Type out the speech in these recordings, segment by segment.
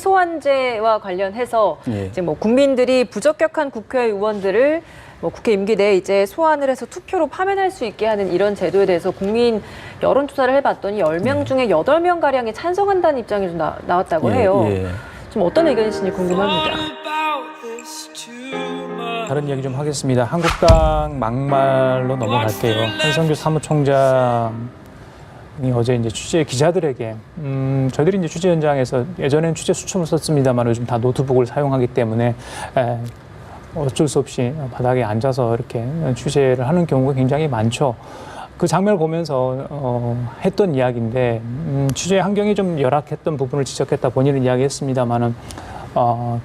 소환제와 관련해서 예. 이제 뭐 국민들이 부적격한 국회의원들을 뭐 국회 임기 내에 이제 소환을 해서 투표로 파면할 수 있게 하는 이런 제도에 대해서 국민 여론조사를 해봤더니 10명 중에 8명 가량이 찬성한다는 입장이 좀 나왔다고 해요. 좀 어떤 의견이신지 궁금합니다. 다른 이야기 좀 하겠습니다. 한국당 막말로 넘어갈게요. 한성규 사무총장이 어제 이제 취재 기자들에게 저희들이 이제 취재 현장에서 예전엔 취재 수첩을 썼습니다만 요즘 다 노트북을 사용하기 때문에 어쩔 수 없이 바닥에 앉아서 이렇게 취재를 하는 경우가 굉장히 많죠. 그 장면을 보면서 했던 이야기인데 취재 환경이 좀 열악했던 부분을 지적했다 본인은 이야기했습니다만은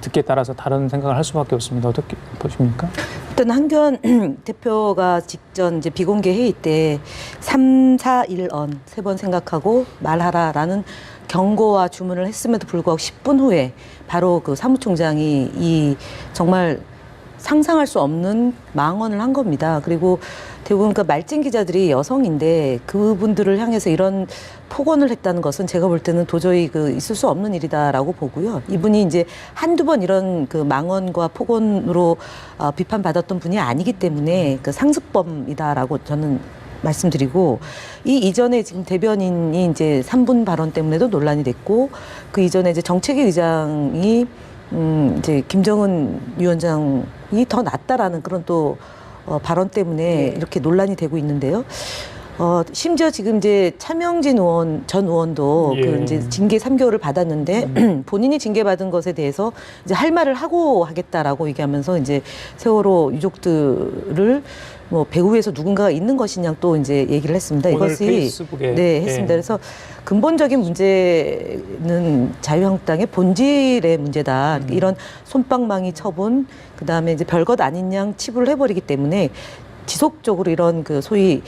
듣기에 따라서 다른 생각을 할 수밖에 없습니다. 어떻게 보십니까? 일단 한교안 대표가 직전 이제 비공개 회의 때 3, 4, 1언 3번 생각하고 말하라라는 경고와 주문을 했음에도 불구하고 10분 후에 바로 그 사무총장이 이 정말 상상할 수 없는 망언을 한 겁니다. 그리고 대부분 그 말진 기자들이 여성인데 그분들을 향해서 이런 폭언을 했다는 것은 제가 볼 때는 도저히 그 있을 수 없는 일이다라고 보고요. 이분이 이제 한두 번 이런 그 망언과 폭언으로 비판받았던 분이 아니기 때문에 그 상습범이다라고 저는 말씀드리고, 이 이전에 지금 대변인이 이제 3분 발언 때문에도 논란이 됐고, 그 이전에 이제 정책위 의장이 이제 김정은 위원장이 더 낫다라는 그런 또 발언 때문에 이렇게 논란이 되고 있는데요. 심지어 지금 이제 차명진 의원, 전 의원도 그 이제 징계 3개월을 받았는데 본인이 징계받은 것에 대해서 이제 할 말을 하고 하겠다라고 얘기하면서 이제 세월호 유족들을 뭐 배후에서 누군가가 있는 것이냐 또 이제 얘기를 했습니다. 이것이 페이스북에 네, 했습니다. 그래서 근본적인 문제는 자유한국당의 본질의 문제다. 이런 솜방망이 처분, 그 다음에 이제 별것 아닌 양 치부를 해버리기 때문에 지속적으로 이런 그 소위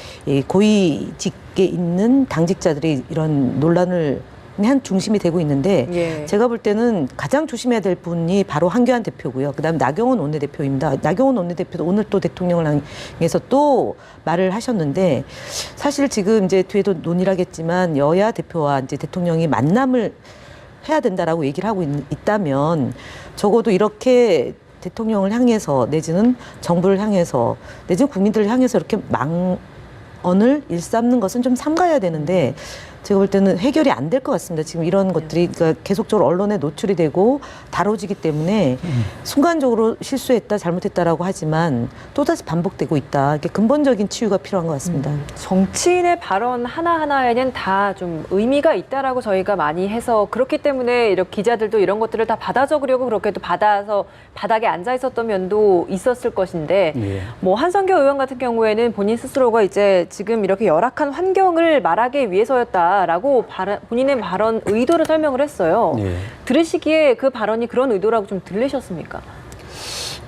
고위직에 있는 당직자들이 이런 논란을 한 중심이 되고 있는데 제가 볼 때는 가장 조심해야 될 분이 바로 한교안 대표고요. 그다음에 나경원 원내대표입니다. 나경원 원내대표도 오늘 또 대통령을 향해서 또 말을 하셨는데 사실 지금 이제 뒤에도 논의를 하겠지만 여야 대표와 이제 대통령이 만남을 해야 된다라고 얘기를 하고 있다면 적어도 이렇게 대통령을 향해서 내지는 정부를 향해서 내지는 국민들을 향해서 이렇게 망언을 일삼는 것은 좀 삼가야 되는데 제가 볼 때는 해결이 안 될 것 같습니다. 지금 이런 것들이 그러니까 계속적으로 언론에 노출이 되고 다뤄지기 때문에 순간적으로 실수했다, 잘못했다라고 하지만 또다시 반복되고 있다. 이게 근본적인 치유가 필요한 것 같습니다. 정치인의 발언 하나하나에는 다 좀 의미가 있다라고 저희가 많이 해서 그렇기 때문에 이렇게 기자들도 이런 것들을 다 받아 적으려고 그렇게 또 받아서 바닥에 앉아 있었던 면도 있었을 것인데 뭐 한성규 의원 같은 경우에는 본인 스스로가 이제 지금 이렇게 열악한 환경을 말하기 위해서였다라고 본인의 발언 의도를 설명을 했어요. 들으시기에 그 발언이 그런 의도라고 좀 들리셨습니까?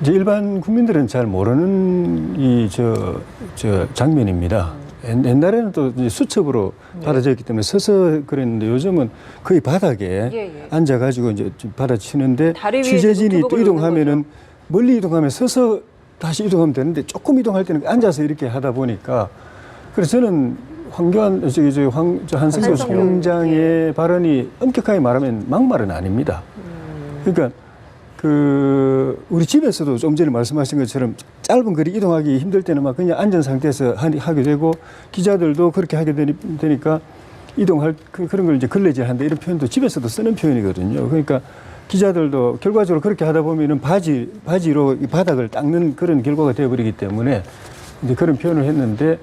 이제 일반 국민들은 잘 모르는 저 장면입니다. 옛날에는 또 이제 수첩으로 받아졌기 때문에 서서 그랬는데 요즘은 거의 바닥에 앉아가지고 이제 받아치는데 취재진이 또 이동하면은 멀리 이동하면 서서 다시 이동하면 되는데 조금 이동할 때는 앉아서 이렇게 하다 보니까 그래서 저는 한성규 총장의 발언이 엄격하게 말하면 막말은 아닙니다. 그러니까 우리 집에서도 좀 전에 말씀하신 것처럼 짧은 거리 이동하기 힘들 때는 막 그냥 앉은 상태에서 하게 되고 기자들도 그렇게 하게 되니까 이동할 그런 걸 이제 걸레질 한다 이런 표현도 집에서도 쓰는 표현이거든요. 그러니까 기자들도 결과적으로 그렇게 하다 보면은 바지로 이 바닥을 닦는 그런 결과가 되어버리기 때문에 이제 그런 표현을 했는데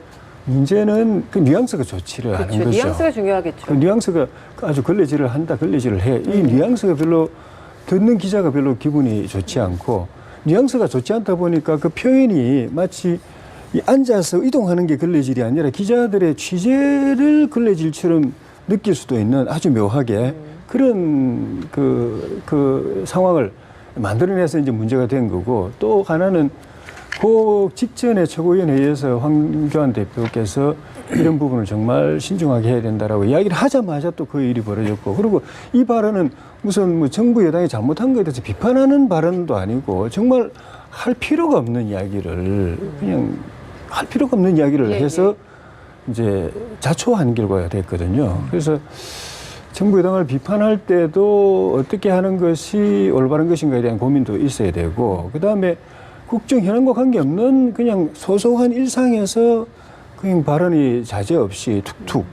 문제는 그 뉘앙스가 좋지를 않은 거죠. 뉘앙스가 중요하겠죠. 그 뉘앙스가 아주 걸레질을 해. 이 뉘앙스가 별로 듣는 기자가 별로 기분이 좋지 않고 뉘앙스가 좋지 않다 보니까 그 표현이 마치 앉아서 이동하는 게 걸레질이 아니라 기자들의 취재를 걸레질처럼 느낄 수도 있는 아주 묘하게 그런 그 상황을 만들어내서 이제 문제가 된 거고 또 하나는 그 직전에 최고위원회에서 황교안 대표께서 이런 부분을 정말 신중하게 해야 된다라고 이야기를 하자마자 또 그 일이 벌어졌고 그리고 이 발언은 무슨 뭐 정부 여당이 잘못한 것에 대해서 비판하는 발언도 아니고 정말 할 필요가 없는 이야기를 그냥 할 필요가 없는 이야기를 해서 이제 자초한 결과가 됐거든요. 그래서 정부 여당을 비판할 때도 어떻게 하는 것이 올바른 것인가에 대한 고민도 있어야 되고, 그 다음에 국정 현안과 관계없는 그냥 소소한 일상에서 그냥 발언이 자제 없이 툭툭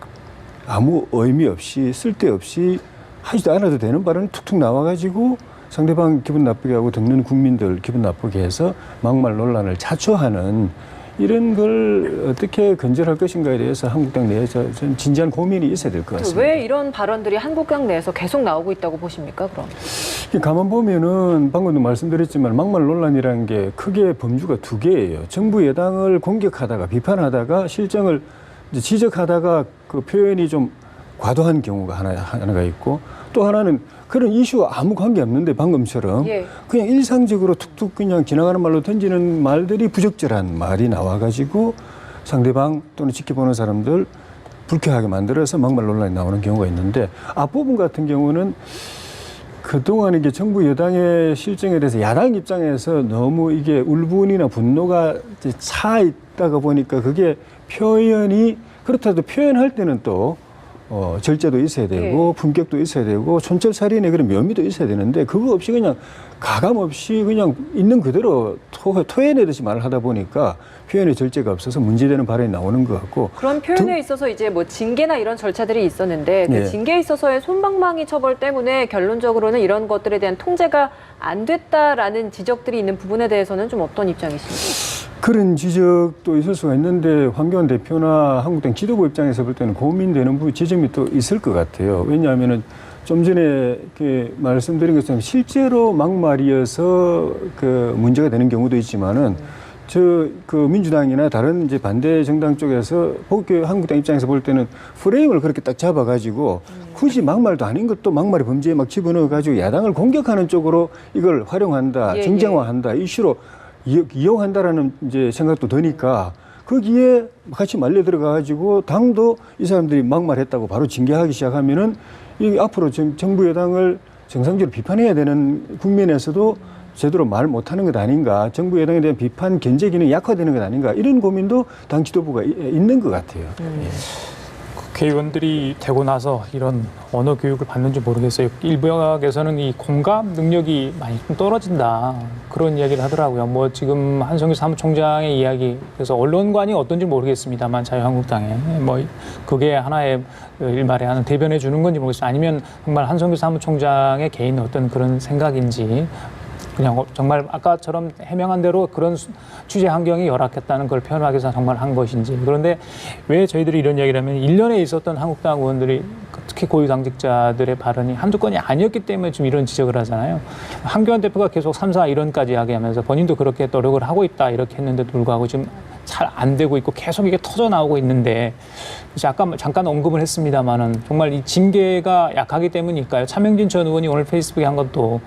아무 의미 없이 쓸데없이 하지도 않아도 되는 발언이 툭툭 나와가지고 상대방 기분 나쁘게 하고 듣는 국민들 기분 나쁘게 해서 막말 논란을 자초하는 이런 걸 어떻게 건절할 것인가에 대해서 한국당 내에서 전 진지한 고민이 있어야 될 것 같습니다. 왜 이런 발언들이 한국당 내에서 계속 나오고 있다고 보십니까, 그럼? 가만 보면은 방금도 말씀드렸지만 막말 논란이라는 게 크게 범주가 두 개예요. 정부 여당을 공격하다가 비판하다가 실정을 이제 지적하다가 그 표현이 좀 과도한 경우가 하나가 있고, 또 하나는 그런 이슈와 아무 관계 없는데 방금처럼 예. 그냥 일상적으로 툭툭 그냥 지나가는 말로 던지는 말들이 부적절한 말이 나와가지고 상대방 또는 지켜보는 사람들 불쾌하게 만들어서 막말 논란이 나오는 경우가 있는데, 앞부분 같은 경우는 그동안 이게 정부 여당의 실정에 대해서 야당 입장에서 너무 이게 울분이나 분노가 이제 차 있다가 보니까 그게 표현이, 그렇다도 표현할 때는 또 절제도 있어야 되고 품격도 있어야 되고 촌철살인의 그런 묘미도 있어야 되는데, 그거 없이 그냥 가감 없이 그냥 있는 그대로 토해내듯이 말을 하다 보니까 표현의 절제가 없어서 문제되는 발언이 나오는 것 같고, 그런 표현에 있어서 이제 뭐 징계나 이런 절차들이 있었는데 그 징계에 있어서의 손방망이 처벌 때문에 결론적으로는 이런 것들에 대한 통제가 안 됐다라는 지적들이 있는 부분에 대해서는 좀 어떤 입장이십니까? 그런 지적도 있을 수가 있는데 황교안 대표나 한국당 지도부 입장에서 볼 때는 고민되는 지점이 또 있을 것 같아요. 왜냐하면은 좀 전에 이렇게 말씀드린 것처럼 실제로 막말이어서 그 문제가 되는 경우도 있지만은 그 민주당이나 다른 이제 반대 정당 쪽에서 한국당 입장에서 볼 때는 프레임을 그렇게 딱 잡아가지고 굳이 막말도 아닌 것도 막말의 범죄에 막 집어넣어가지고 야당을 공격하는 쪽으로 이걸 활용한다, 정쟁화한다, 이슈로 이용한다라는 이제 생각도 드니까 거기에 같이 말려 들어가가지고 당도 이 사람들이 막말했다고 바로 징계하기 시작하면은 이 앞으로 정부 여당을 정상적으로 비판해야 되는 국면에서도 제대로 말 못하는 것 아닌가, 정부 여당에 대한 비판 견제 기능이 약화되는 것 아닌가, 이런 고민도 당 지도부가 있는 것 같아요. 국회의원들이 되고 나서 이런 언어 교육을 받는지 모르겠어요. 일부 영역에서는 이 공감 능력이 많이 좀 떨어진다, 그런 이야기를 하더라고요. 뭐 지금 한성규 사무총장의 이야기, 그래서 언론관이 어떤지 모르겠습니다만 자유한국당에 뭐 그게 하나의 일말에 하는 대변해 주는 건지 모르겠어요. 아니면 정말 한성규 사무총장의 개인 어떤 그런 생각인지, 그냥 정말 아까처럼 해명한 대로 그런 취재 환경이 열악했다는 걸 표현하기 위해서 정말 한 것인지. 그런데 왜 저희들이 이런 이야기를 하면 1년에 있었던 한국당 의원들이 특히 고위당직자들의 발언이 한두 건이 아니었기 때문에 지금 이런 지적을 하잖아요. 한교안 대표가 계속 3, 4 이런까지 이야기하면서 본인도 그렇게 노력을 하고 있다 이렇게 했는데도 불구하고 지금 잘 안 되고 있고 계속 이게 터져 나오고 있는데, 아까 잠깐 언급을 했습니다마는 정말 이 징계가 약하기 때문일까요? 차명진 전 의원이 오늘 페이스북에 한 것도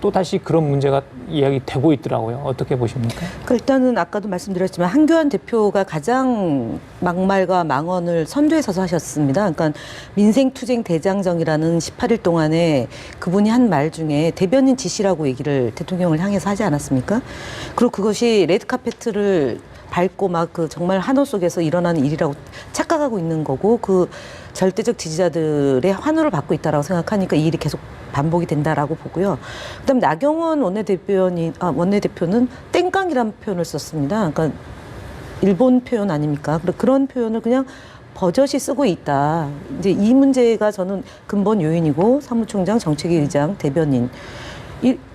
또 다시 그런 문제가 이야기되고 있더라고요. 어떻게 보십니까? 일단은 아까도 말씀드렸지만 한교안 대표가 가장 막말과 망언을 선두에 서서 하셨습니다. 그러니까 민생투쟁 대장정이라는 18일 동안에 그분이 한 말 중에 대변인 지시라고 얘기를 대통령을 향해서 하지 않았습니까? 그리고 그것이 레드카페트를 밟고 막 그 정말 한호 속에서 일어나는 일이라고 착각하고 있는 거고, 그 절대적 지지자들의 환호를 받고 있다라고 생각하니까 이 일이 계속 반복이 된다라고 보고요. 그다음에 나경원 원내대표는 땡깡이라는 표현을 썼습니다. 그러니까 일본 표현 아닙니까? 그런 표현을 그냥 버젓이 쓰고 있다. 이제 이 문제가 저는 근본 요인이고, 사무총장, 정책위 의장, 대변인,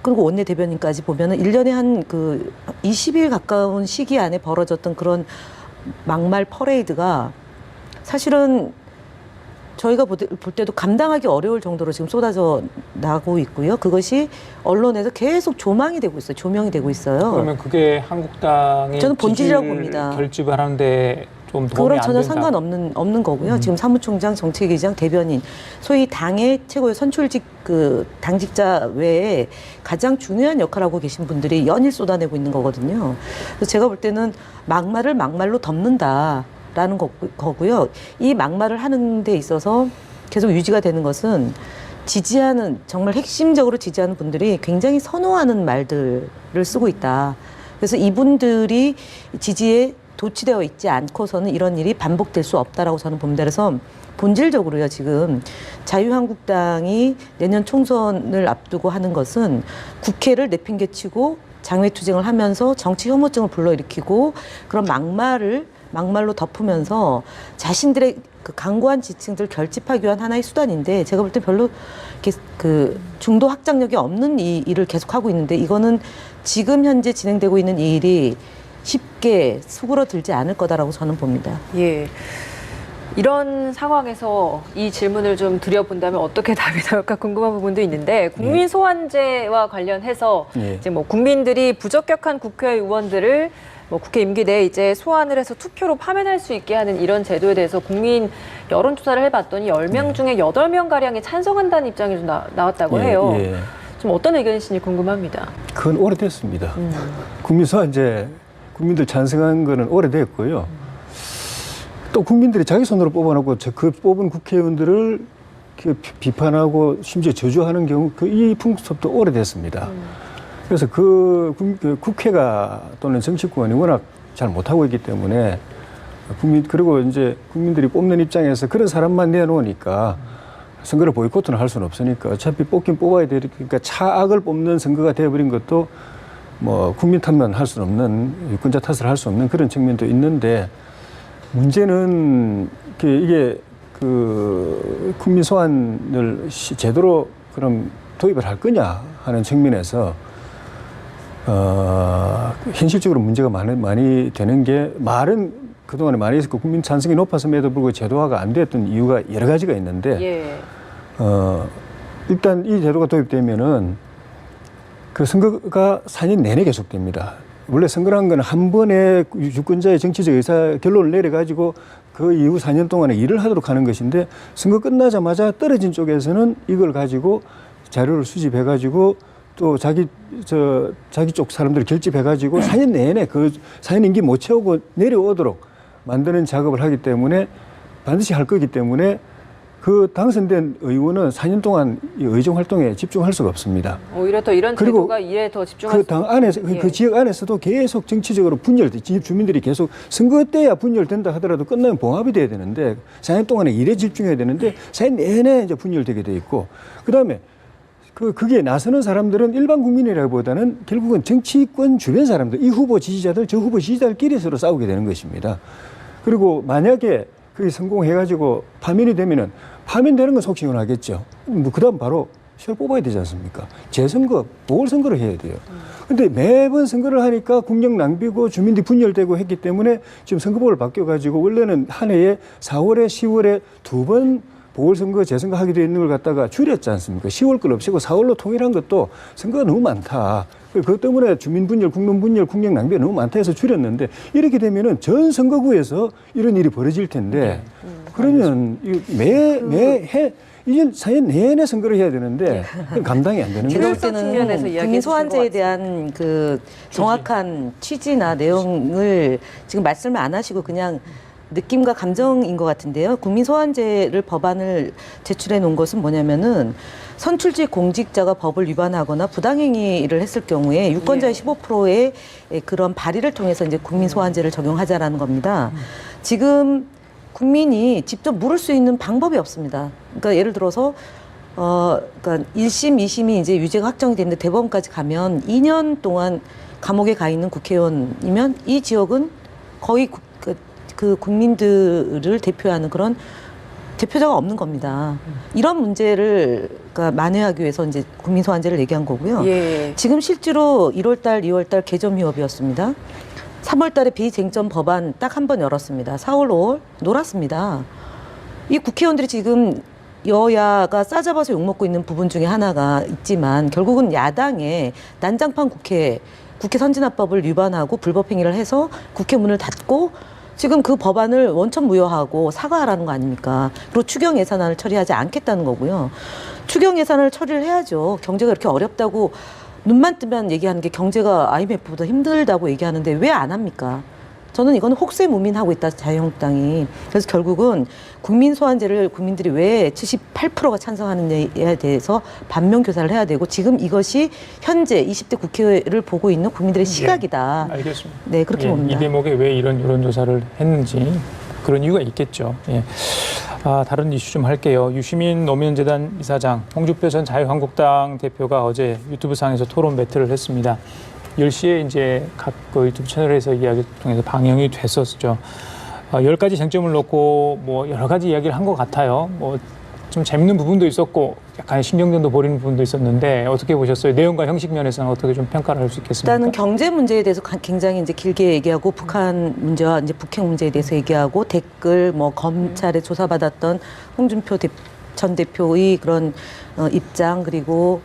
그리고 원내대변인까지 보면은 1년에 한 20일 가까운 시기 안에 벌어졌던 그런 막말 퍼레이드가 사실은 저희가 볼 때도 감당하기 어려울 정도로 지금 쏟아져 나고 있고요. 그것이 언론에서 계속 조명이 되고 있어요. 그러면 그게 한국당의 저는 본질이라고 봅니다. 결집을 하는데 좀 도움이 그거랑 안 전혀 된다. 상관없는 거고요. 지금 사무총장, 정책위의장, 대변인, 소위 당의 최고의 선출직 당직자 외에 가장 중요한 역할을 하고 계신 분들이 연일 쏟아내고 있는 거거든요. 그래서 제가 볼 때는 막말을 막말로 덮는다라는 거고요. 이 막말을 하는 데 있어서 계속 유지가 되는 것은 정말 핵심적으로 지지하는 분들이 굉장히 선호하는 말들을 쓰고 있다. 그래서 이분들이 지지에 도취되어 있지 않고서는 이런 일이 반복될 수 없다라고 저는 봅니다. 그래서 본질적으로요. 지금 자유한국당이 내년 총선을 앞두고 하는 것은 국회를 내팽개치고 장외투쟁을 하면서 정치 혐오증을 불러일으키고 그런 막말로 덮으면서 자신들의 그 강고한 지층들 결집하기 위한 하나의 수단인데 제가 볼 때 별로 이렇게 그 중도 확장력이 없는 이 일을 계속하고 있는데 이거는 지금 현재 진행되고 있는 이 일이 쉽게 수그러들지 않을 거다라고 저는 봅니다. 예. 이런 상황에서 이 질문을 좀 드려본다면 어떻게 답이 나올까 궁금한 부분도 있는데 국민 소환제와 관련해서 이제 뭐 국민들이 부적격한 국회의원들을 뭐 국회 임기 내에 이제 소환을 해서 투표로 파면할 수 있게 하는 이런 제도에 대해서 국민 여론조사를 해봤더니 10명 중에 8명가량이 찬성한다는 입장이 좀 나왔다고 해요. 좀 어떤 의견이신지 궁금합니다. 그건 오래됐습니다. 국민 소환제 국민들 찬성한 거는 오래됐고요. 또 국민들이 자기 손으로 뽑아놓고 그 뽑은 국회의원들을 비판하고 심지어 저주하는 경우 이 풍습도 오래됐습니다. 그래서 그 국회가 또는 정치권이 워낙 잘 못하고 있기 때문에 그리고 이제 국민들이 뽑는 입장에서 그런 사람만 내놓으니까 선거를 보이콧은 할 수는 없으니까 어차피 뽑긴 뽑아야 되니까 차악을 뽑는 선거가 되어버린 것도 뭐 국민 탓만 할 수는 없는 유권자 탓을 할 수 없는 그런 측면도 있는데 문제는 이게 그 국민 소환을 제대로 그럼 도입을 할 거냐 하는 측면에서 현실적으로 문제가 많이 되는 게 말은 그동안에 많이 있었고 국민 찬성이 높았음에도 불구하고 제도화가 안 됐던 이유가 여러 가지가 있는데 일단 이 제도가 도입되면은 그 선거가 4년 내내 계속됩니다. 원래 선거란 건 한 번에 유권자의 정치적 의사 결론을 내려가지고 그 이후 4년 동안에 일을 하도록 하는 것인데 선거 끝나자마자 떨어진 쪽에서는 이걸 가지고 자료를 수집해가지고 또 자기 쪽 사람들을 결집해가지고 4년 내내 그 4년 임기 못 채우고 내려오도록 만드는 작업을 하기 때문에 반드시 할 거기 때문에 그 당선된 의원은 4년 동안 이 의정 활동에 집중할 수가 없습니다. 오히려 더 이런 제도가 일에 더 집중할 그 당 안에서 그 지역 안에서도 계속 정치적으로 지역 주민들이 계속 선거 때야 분열된다 하더라도 끝나면 봉합이 돼야 되는데 4년 동안에 일에 집중해야 되는데 4년 내내 이제 분열되게 돼 있고 그다음에 그게 나서는 사람들은 일반 국민이라기보다는 결국은 정치권 주변 사람들, 이 후보 지지자들, 저 후보 지지자들끼리 서로 싸우게 되는 것입니다. 그리고 만약에 그게 성공해가지고 파면이 되면은 파면되는 건 속 시원하겠죠. 뭐 그다음 바로 시절 뽑아야 되지 않습니까? 재선거, 보궐선거를 해야 돼요. 근데 매번 선거를 하니까 국력 낭비고 주민들이 분열되고 했기 때문에 지금 선거법을 바뀌어가지고 원래는 한 해에 4월에 10월에 2번 보궐선거, 재선거 하게 되어 있는 걸 갖다가 줄였지 않습니까? 10월 걸 없애고 4월로 통일한 것도 선거가 너무 많다. 그것 때문에 주민 분열, 국민 분열, 국력 낭비가 너무 많다 해서 줄였는데 이렇게 되면은 전 선거구에서 이런 일이 벌어질 텐데 그러면 매해 1년 4년 내내 선거를 해야 되는데 감당이 안 되는 제가 볼 효율성 때는 측면에서 국민 소환제에 대한 그 정확한 취지나 내용을 지금 말씀을 안 하시고 그냥 느낌과 감정인 것 같은데요. 국민 소환제를 법안을 제출해 놓은 것은 뭐냐면은 선출직 공직자가 법을 위반하거나 부당행위를 했을 경우에 유권자의 15%의 그런 발의를 통해서 이제 국민 소환제를 적용하자라는 겁니다. 지금 국민이 직접 물을 수 있는 방법이 없습니다. 그러니까 예를 들어서 그러니까 1심, 2심이 이제 유죄가 확정이 됐는데 대법원까지 가면 2년 동안 감옥에 가 있는 국회의원이면 이 지역은 거의 그 국민들을 대표하는 그런 대표자가 없는 겁니다. 이런 문제를 그러니까 만회하기 위해서 이제 국민 소환제를 얘기한 거고요. 지금 실제로 1월달, 2월달 개점 휴업이었습니다. 3월달에 비쟁점 법안 딱 한 번 열었습니다. 4월, 5월 놀았습니다. 이 국회의원들이 지금 여야가 싸잡아서 욕먹고 있는 부분 중에 하나가 있지만 결국은 야당의 난장판 국회 선진화법을 위반하고 불법행위를 해서 국회 문을 닫고 지금 그 법안을 원천 무효하고 사과하라는 거 아닙니까? 그리고 추경 예산안을 처리하지 않겠다는 거고요. 추경 예산을 처리를 해야죠. 경제가 이렇게 어렵다고 눈만 뜨면 얘기하는 게 경제가 IMF보다 힘들다고 얘기하는데 왜 안 합니까? 저는 이거는 혹세무민하고 있다, 자유한국당이. 그래서 결국은 국민 소환제를 국민들이 왜 78%가 찬성하느냐에 대해서 반면교사를 해야 되고 지금 이것이 현재 20대 국회를 보고 있는 국민들의 시각이다. 알겠습니다. 네, 그렇게 봅니다. 이 대목에 왜 이런 여론조사를 했는지 그런 이유가 있겠죠. 다른 이슈 좀 할게요. 유시민 노무현재단 이사장, 홍준표 전 자유한국당 대표가 어제 유튜브상에서 토론 배틀을 했습니다. 10시에 이제 각 그 유튜브 채널에서 이야기를 통해서 방영이 됐었죠. 10가지 쟁점을 놓고 뭐 여러 가지 이야기를 한 것 같아요. 뭐 좀 재밌는 부분도 있었고 약간 신경전도 벌이는 부분도 있었는데 어떻게 보셨어요? 내용과 형식 면에서는 어떻게 좀 평가를 할 수 있겠습니까? 일단은 경제 문제에 대해서 굉장히 이제 길게 얘기하고 북한 문제와 이제 북핵 문제에 대해서 얘기하고 댓글 뭐 검찰에 조사받았던 홍준표 전 대표의 그런 입장 그리고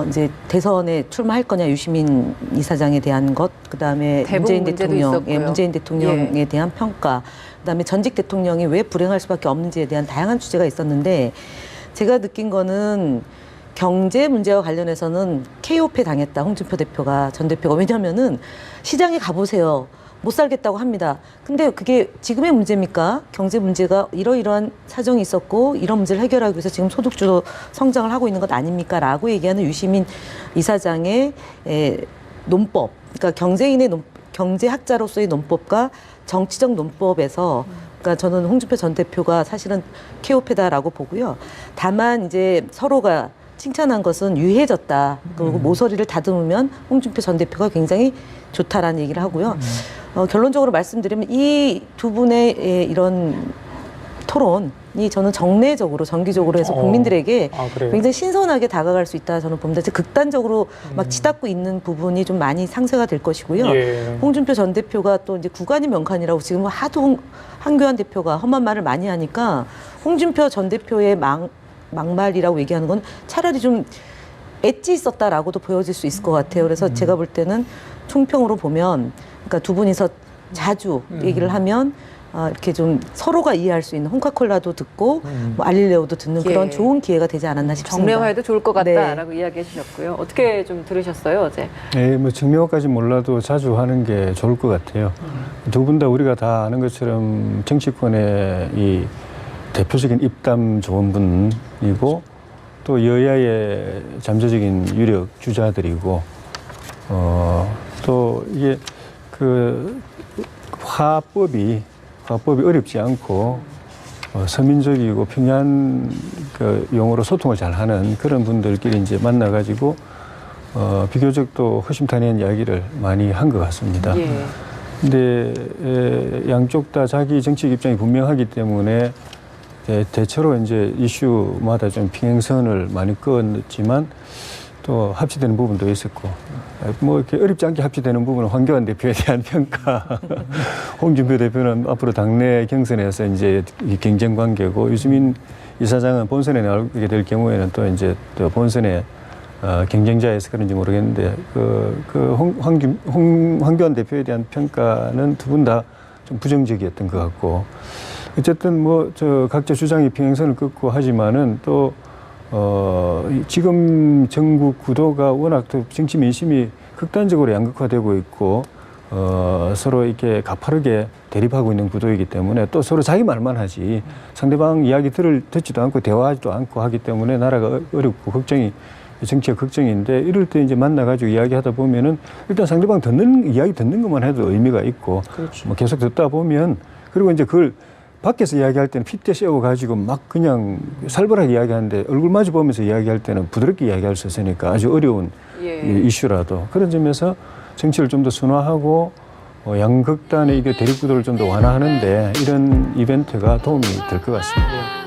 이제 대선에 출마할 거냐 유시민 이사장에 대한 것, 그다음에 문재인 대통령, 문재인 대통령에 대한 평가, 그다음에 전직 대통령이 왜 불행할 수밖에 없는지에 대한 다양한 주제가 있었는데 제가 느낀 거는 경제 문제와 관련해서는 KO패 당했다 홍준표 대표가 전 대표가 왜냐면은 시장에 가보세요. 못 살겠다고 합니다. 근데 그게 지금의 문제입니까? 경제 문제가 이러이러한 사정이 있었고 이런 문제를 해결하기 위해서 지금 소득주도 성장을 하고 있는 것 아닙니까? 라고 얘기하는 유시민 이사장의 논법, 그러니까 경제학자로서의 논법과 정치적 논법에서 그러니까 저는 홍준표 전 대표가 사실은 KO패다라고 보고요. 다만 이제 서로가 칭찬한 것은 유해졌다. 그리고 모서리를 다듬으면 홍준표 전 대표가 굉장히 좋다라는 얘기를 하고요. 결론적으로 말씀드리면 이 두 분의 이런 토론이 저는 정기적으로 해서 국민들에게 굉장히 신선하게 다가갈 수 있다 저는 봅니다. 극단적으로 막 치닫고 있는 부분이 좀 많이 상쇄가 될 것이고요. 홍준표 전 대표가 또 이제 구간이 명칸이라고 지금 하도 한교안 대표가 험한 말을 많이 하니까 홍준표 전 대표의 막말이라고 얘기하는 건 차라리 좀 엣지 있었다라고도 보여질 수 있을 것 같아요. 그래서 제가 볼 때는 총평으로 보면 그러니까 두 분이서 자주 얘기를 하면 이렇게 좀 서로가 이해할 수 있는 홍카콜라도 듣고 뭐 알릴레오도 듣는 그런 좋은 기회가 되지 않았나 싶습니다. 정례화에도 좋을 것 같다라고 이야기해 주셨고요. 어떻게 좀 들으셨어요 어제? 네, 뭐 정례화까지 몰라도 자주 하는 게 좋을 것 같아요. 두 분 다 우리가 다 아는 것처럼 정치권의 이 대표적인 입담 좋은 분이고 또 여야의 잠재적인 유력 주자들이고 또 이게 그 화법이 어렵지 않고 서민적이고 평이한 그 용어로 소통을 잘하는 그런 분들끼리 이제 만나가지고 비교적 또 허심탄회한 이야기를 많이 한 것 같습니다. 근데 양쪽 다 자기 정책 입장이 분명하기 때문에 대체로 이제 이슈마다 좀 평행선을 많이 그었지만 또 합치되는 부분도 있었고 뭐 이렇게 어렵지 않게 합치되는 부분은 황교안 대표에 대한 평가, 홍준표 대표는 앞으로 당내 경선에서 이제 경쟁 관계고 유시민 이사장은 본선에 나오게 될 경우에는 또 이제 또 본선에 경쟁자에서 그런지 모르겠는데 황교안 대표에 대한 평가는 두 분 다 좀 부정적이었던 것 같고 어쨌든 뭐 각자 주장이 평행선을 긋고 하지만은 또 지금 전국 구도가 워낙 또 정치 민심이 극단적으로 양극화되고 있고 서로 이렇게 가파르게 대립하고 있는 구도이기 때문에 또 서로 자기 말만 하지 상대방 이야기 듣지도 않고 대화하지도 않고 하기 때문에 나라가 어렵고 정치가 걱정인데 이럴 때 이제 만나가지고 이야기하다 보면은 일단 상대방 이야기 듣는 것만 해도 의미가 있고 뭐 계속 듣다 보면 그리고 이제 그걸 밖에서 이야기할 때는 핏대 씌워가지고 막 그냥 살벌하게 이야기하는데 얼굴 마주 보면서 이야기할 때는 부드럽게 이야기할 수 있으니까 아주 어려운 이슈라도 그런 점에서 정치를 좀 더 순화하고 양극단의 대립구도를 좀 더 완화하는데 이런 이벤트가 도움이 될 것 같습니다.